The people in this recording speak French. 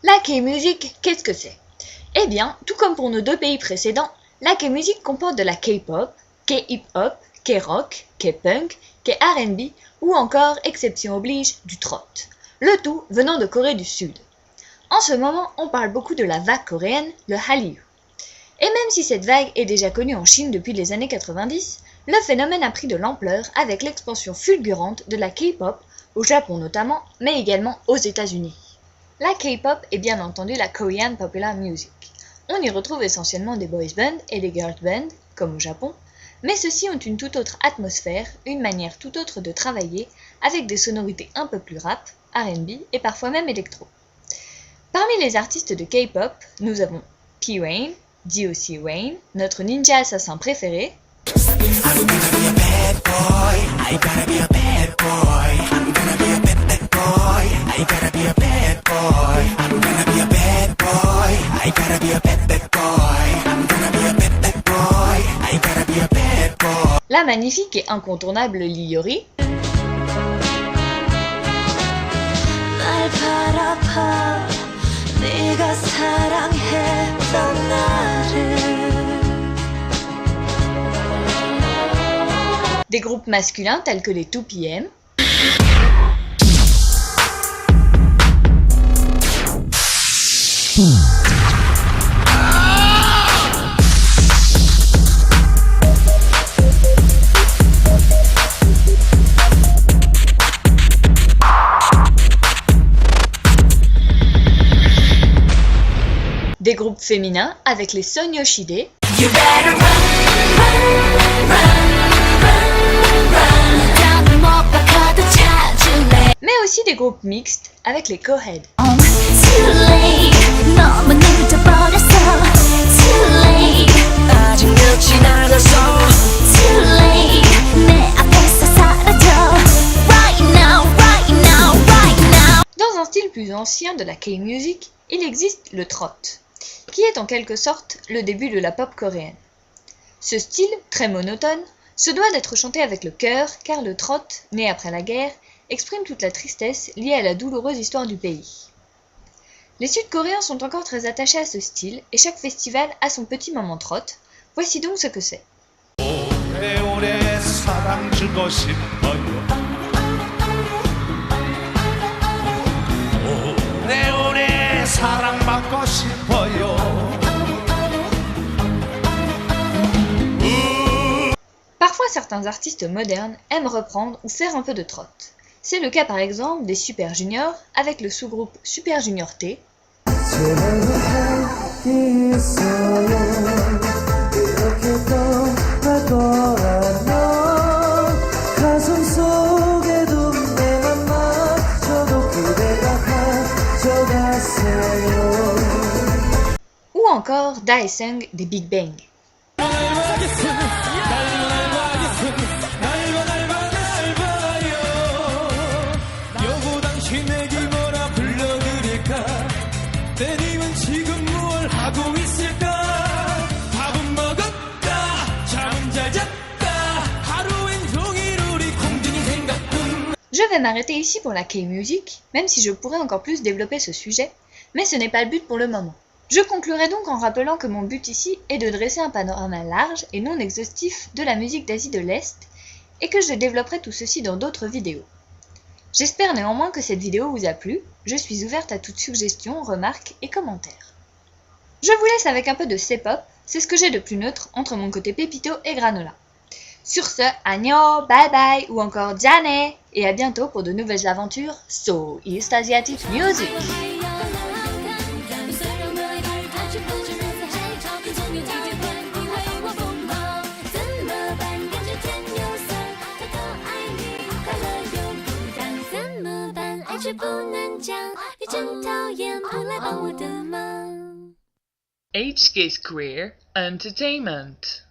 La K-music, qu'est-ce que c'est? Eh bien, tout comme pour nos deux pays précédents, la K-music comporte de la K-pop, K-hip-hop, K-rock, K-punk, K-R&B ou encore, exception oblige, du trot. Le tout venant de Corée du Sud. En ce moment, on parle beaucoup de la vague coréenne, le Hallyu. Et même si cette vague est déjà connue en Chine depuis les années 90, le phénomène a pris de l'ampleur avec l'expansion fulgurante de la K-pop, au Japon notamment, mais également aux États-Unis. La K-pop est bien entendu la Korean Popular Music. On y retrouve essentiellement des boys bands et des girls bands, comme au Japon, mais ceux-ci ont une toute autre atmosphère, une manière tout autre de travailler, avec des sonorités un peu plus rap, R&B et parfois même électro. Parmi les artistes de K-pop, nous avons P-Rain, D.O.C. Rain, notre ninja assassin préféré, la magnifique et incontournable Lee Hyori, des groupes masculins tels que les 2PM, des groupes féminins avec les Sonyoshide, mais aussi des groupes mixtes avec les Co-Head. Dans un style plus ancien de la K-music, il existe le trot, qui est en quelque sorte le début de la pop coréenne. Ce style, très monotone, se doit d'être chanté avec le cœur, car le trot, né après la guerre, exprime toute la tristesse liée à la douloureuse histoire du pays. Les Sud-Coréens sont encore très attachés à ce style, et chaque festival a son petit moment trot. Voici donc ce que c'est. Parfois, certains artistes modernes aiment reprendre ou faire un peu de trot. C'est le cas par exemple des Super Junior avec le sous-groupe Super Junior T, ou encore Daesung des Big Bang. Je vais m'arrêter ici pour la K-music, même si je pourrais encore plus développer ce sujet, mais ce n'est pas le but pour le moment. Je conclurai donc en rappelant que mon but ici est de dresser un panorama large et non exhaustif de la musique d'Asie de l'Est, et que je développerai tout ceci dans d'autres vidéos. J'espère néanmoins que cette vidéo vous a plu, je suis ouverte à toute suggestion, remarque et commentaire. Je vous laisse avec un peu de C-pop, c'est ce que j'ai de plus neutre entre mon côté pépito et granola. Sur ce, annyeong, bye bye ou encore jane, et à bientôt pour de nouvelles aventures So East Asiatic Music. HK Square Entertainment